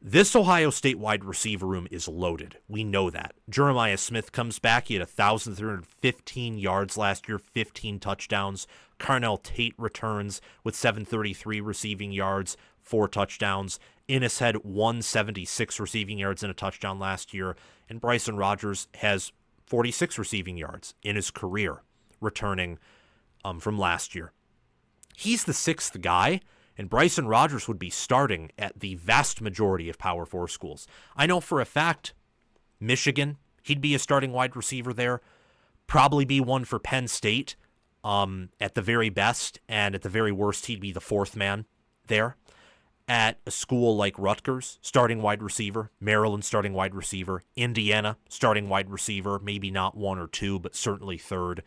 This Ohio State wide receiver room is loaded. We know that. Jeremiah Smith comes back. He had 1,315 yards last year, 15 touchdowns. Carnell Tate returns with 733 receiving yards, 4 touchdowns. Inniss had 176 receiving yards and a touchdown last year. And Bryson Rogers has 46 receiving yards in his career, returning from last year. He's the sixth guy, and Bryson Rogers would be starting at the vast majority of Power 4 schools. I know for a fact, Michigan, he'd be a starting wide receiver there. Probably be one for Penn State at the very best, and at the very worst, he'd be the fourth man there. At a school like Rutgers, starting wide receiver. Maryland, starting wide receiver. Indiana, starting wide receiver. Maybe not one or two, but certainly third.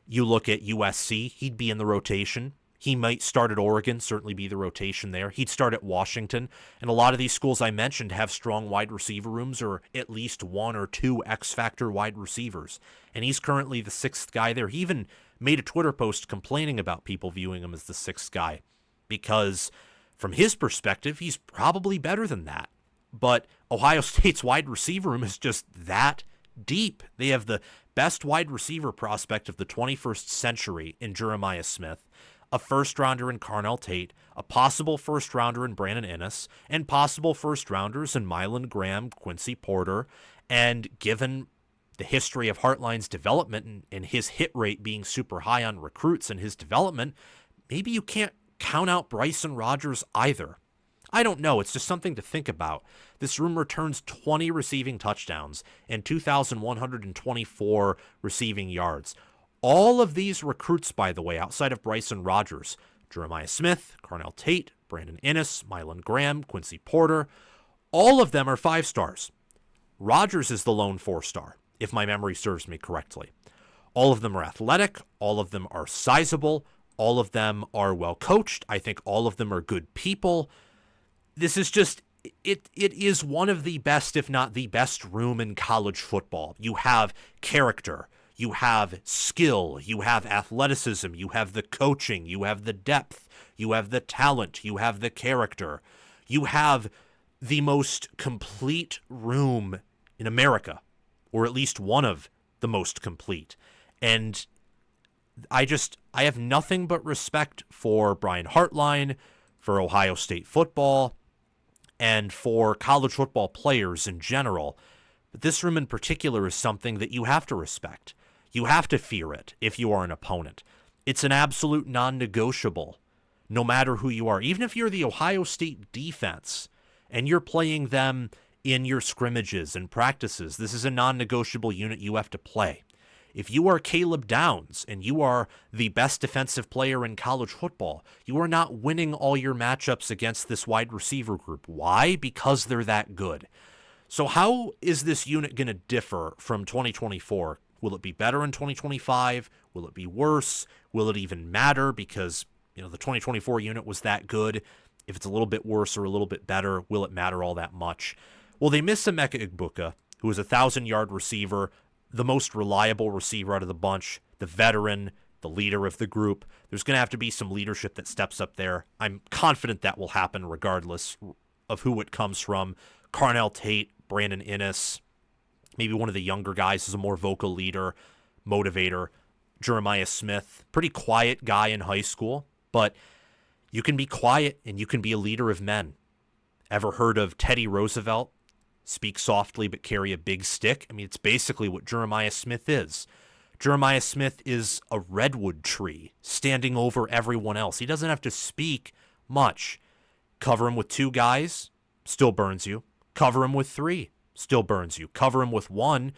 You look at USC, he'd be in the rotation. He might start at Oregon, certainly be the rotation there. He'd start at Washington. And a lot of these schools I mentioned have strong wide receiver rooms, or at least one or two X-Factor wide receivers. And he's currently the sixth guy there. He even made a Twitter post complaining about people viewing him as the sixth guy, because from his perspective, he's probably better than that. But Ohio State's wide receiver room is just that deep. They have the best wide receiver prospect of the 21st century in Jeremiah Smith, a first-rounder in Carnell Tate, a possible first-rounder in Brandon Inniss, and possible first-rounders in Mylan Graham, Quincy Porter. And given the history of Hartline's development and his hit rate being super high on recruits and his development, maybe you can't count out Bryson Rogers either. I don't know. It's just something to think about. This room returns 20 receiving touchdowns and 2,124 receiving yards. All of these recruits, by the way, outside of Bryson Rogers, Jeremiah Smith, Carnell Tate, Brandon Inniss, Mylan Graham, Quincy Porter, all of them are 5 stars. Rogers is the lone 4-star, if my memory serves me correctly. All of them are athletic. All of them are sizable. All of them are well coached. I think all of them are good people. This is just, it is one of the best, if not the best room in college football. You have character. You have skill, you have athleticism, you have the coaching, you have the depth, you have the talent, you have the character. You have the most complete room in America, or at least one of the most complete. And I have nothing but respect for Brian Hartline, for Ohio State football, and for college football players in general. But this room in particular is something that you have to respect. You have to fear it if you are an opponent. It's an absolute non-negotiable, no matter who you are. Even if you're the Ohio State defense and you're playing them in your scrimmages and practices, this is a non-negotiable unit you have to play. If you are Caleb Downs and you are the best defensive player in college football, you are not winning all your matchups against this wide receiver group. Why? Because they're that good. So how is this unit going to differ from 2024? Will it be better in 2025? Will it be worse? Will it even matter because, the 2024 unit was that good? If it's a little bit worse or a little bit better, will it matter all that much? Well, they miss Emeka Egbuka, who is a 1,000-yard receiver, the most reliable receiver out of the bunch, the veteran, the leader of the group. There's going to have to be some leadership that steps up there. I'm confident that will happen regardless of who it comes from. Carnell Tate, Brandon Inniss, maybe one of the younger guys is a more vocal leader, motivator. Jeremiah Smith, pretty quiet guy in high school, but you can be quiet and you can be a leader of men. Ever heard of Teddy Roosevelt? Speak softly but carry a big stick. I mean, it's basically what Jeremiah Smith is. Jeremiah Smith is a redwood tree standing over everyone else. He doesn't have to speak much. Cover him with 2 guys, still burns you. Cover him with 3. Still burns you. Cover him with 1,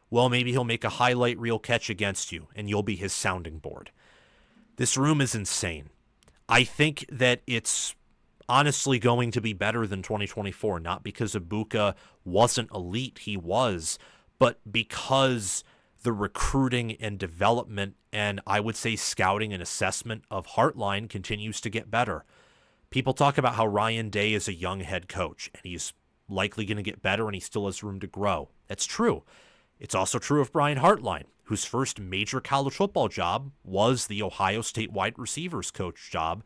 well, maybe he'll make a highlight reel catch against you, and you'll be his sounding board. This room is insane. I think that it's honestly going to be better than 2024, not because Egbuka wasn't elite, he was, but because the recruiting and development and I would say scouting and assessment of Hartline continues to get better. People talk about how Ryan Day is a young head coach, and he's likely going to get better and he still has room to grow. That's true. It's also true of Brian Hartline, whose first major college football job was the Ohio State wide receivers coach job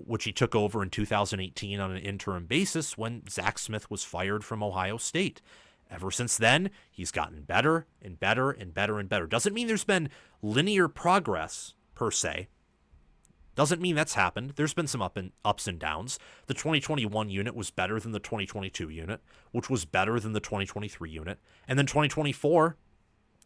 which he took over in 2018 on an interim basis when Zach Smith was fired from Ohio State. Ever since then, he's gotten better and better and better and better. Doesn't mean there's been linear progress, per se. Doesn't mean that's happened. There's been some ups and downs. The 2021 unit was better than the 2022 unit, which was better than the 2023 unit. And then 2024,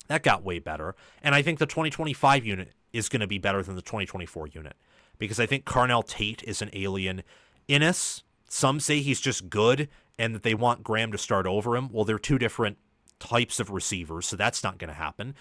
that got way better. And I think the 2025 unit is going to be better than the 2024 unit because I think Carnell Tate is an alien. Inniss, some say he's just good and that they want Graham to start over him. Well, they're two different types of receivers, so that's not going to happen.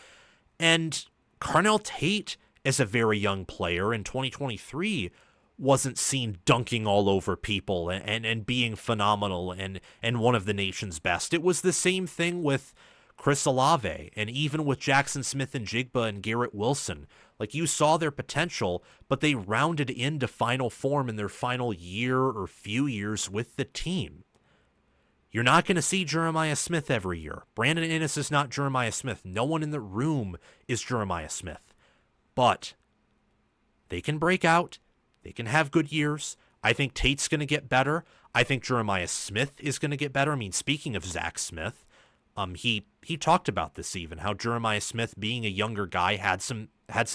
And Carnell Tate, as a very young player in 2023, wasn't seen dunking all over people and being phenomenal and one of the nation's best. It was the same thing with Chris Olave and even with Jackson Smith-Njigba and Garrett Wilson. Like, you saw their potential, but they rounded into final form in their final year or few years with the team. You're not going to see Jeremiah Smith every year. Brandon Inniss is not Jeremiah Smith. No one in the room is Jeremiah Smith. But they can break out. They can have good years. I think Tate's going to get better. I think Jeremiah Smith is going to get better. I mean, speaking of Zach Smith, he talked about this even, how Jeremiah Smith, being a younger guy, had some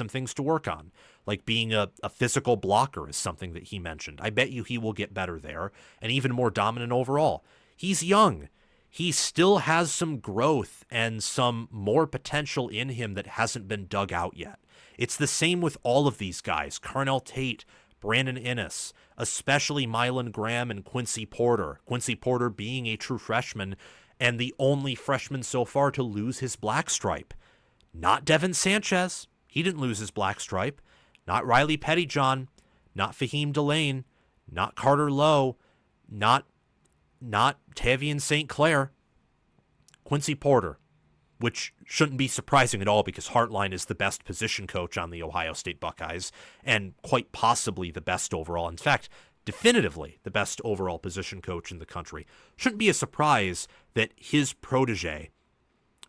things to work on. Like being a physical blocker is something that he mentioned. I bet you he will get better there and even more dominant overall. He's young. He still has some growth and some more potential in him that hasn't been dug out yet. It's the same with all of these guys. Carnell Tate, Brandon Inniss, especially Mylan Graham and Quincy Porter. Quincy Porter being a true freshman and the only freshman so far to lose his black stripe. Not Devin Sanchez. He didn't lose his black stripe. Not Riley Pettyjohn. Not Fahim Delane. Not Carter Lowe. Not Tavian St. Clair. Quincy Porter, which shouldn't be surprising at all because Hartline is the best position coach on the Ohio State Buckeyes and quite possibly the best overall. In fact, definitively the best overall position coach in the country. Shouldn't be a surprise that his protege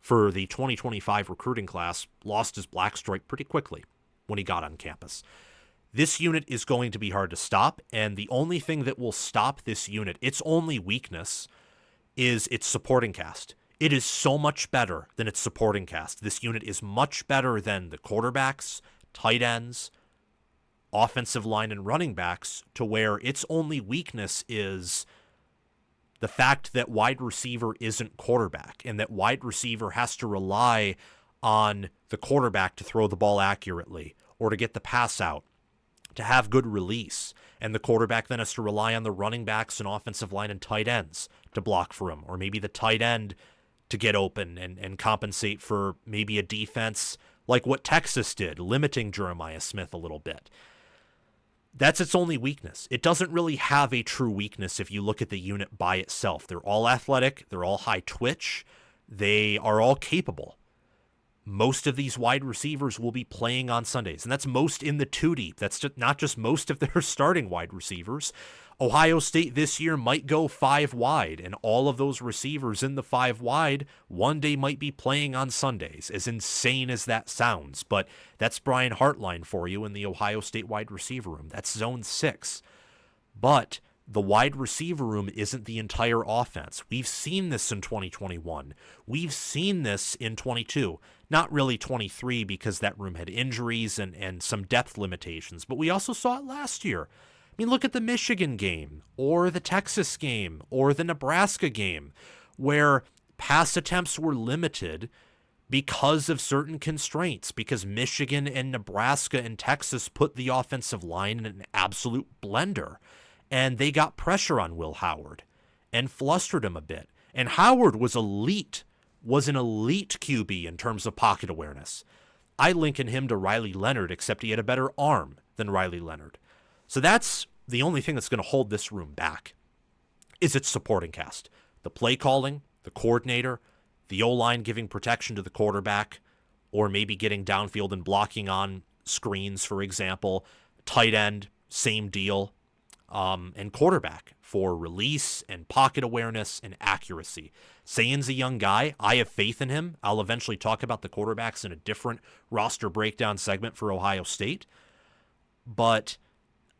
for the 2025 recruiting class lost his black stripe pretty quickly when he got on campus. This unit is going to be hard to stop, and the only thing that will stop this unit, its only weakness, is its supporting cast. It is so much better than its supporting cast. This unit is much better than the quarterbacks, tight ends, offensive line, and running backs, to where its only weakness is the fact that wide receiver isn't quarterback and that wide receiver has to rely on the quarterback to throw the ball accurately or to get the pass out, to have good release, and the quarterback then has to rely on the running backs and offensive line and tight ends to block for him, or maybe the tight end to get open and compensate for maybe a defense like what Texas did, limiting Jeremiah Smith a little bit. That's its only weakness. It doesn't really have a true weakness if you look at the unit by itself. They're all athletic, they're all high twitch, they are all capable. Most of these wide receivers will be playing on Sundays, and that's most in the two deep. That's not just most of their starting wide receivers. Ohio State this year might go 5 wide, and all of those receivers in the 5 wide one day might be playing on Sundays, as insane as that sounds. But that's Brian Hartline for you in the Ohio State wide receiver room. That's zone 6. But the wide receiver room isn't the entire offense. We've seen this in 2021. We've seen this in 22. Not really 23 because that room had injuries and some depth limitations, but we also saw it last year. I mean, look at the Michigan game or the Texas game or the Nebraska game where pass attempts were limited because of certain constraints, because Michigan and Nebraska and Texas put the offensive line in an absolute blender. And they got pressure on Will Howard and flustered him a bit. And Howard was an elite QB in terms of pocket awareness. I liken him to Riley Leonard, except he had a better arm than Riley Leonard. So that's the only thing that's going to hold this room back, is its supporting cast. The play calling, the coordinator, the O-line giving protection to the quarterback, or maybe getting downfield and blocking on screens, for example. Tight end, same deal. And quarterback for release and pocket awareness and accuracy. Sayin's a young guy. I have faith in him. I'll eventually talk about the quarterbacks in a different roster breakdown segment for Ohio State. But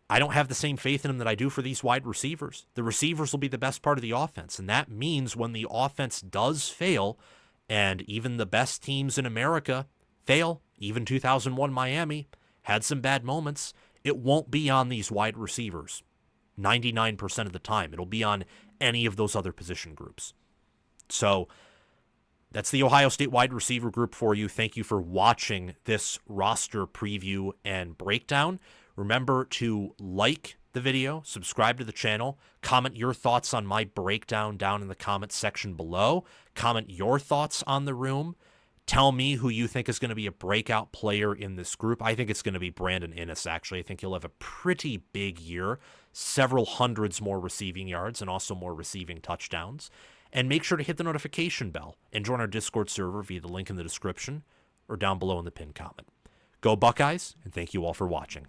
I don't have the same faith in him that I do for these wide receivers. The receivers will be the best part of the offense, and that means when the offense does fail, and even the best teams in America fail, even 2001 Miami had some bad moments, it won't be on these wide receivers 99% of the time. It'll be on any of those other position groups. So that's the Ohio State wide receiver group for you. Thank you for watching this roster preview and breakdown. Remember to like the video, subscribe to the channel, comment your thoughts on my breakdown down in the comments section below. Comment your thoughts on the room. Tell me who you think is going to be a breakout player in this group. I think it's going to be Brandon Inniss, actually. I think he'll have a pretty big year, several hundreds more receiving yards and also more receiving touchdowns. And make sure to hit the notification bell and join our Discord server via the link in the description or down below in the pinned comment. Go Buckeyes, and thank you all for watching.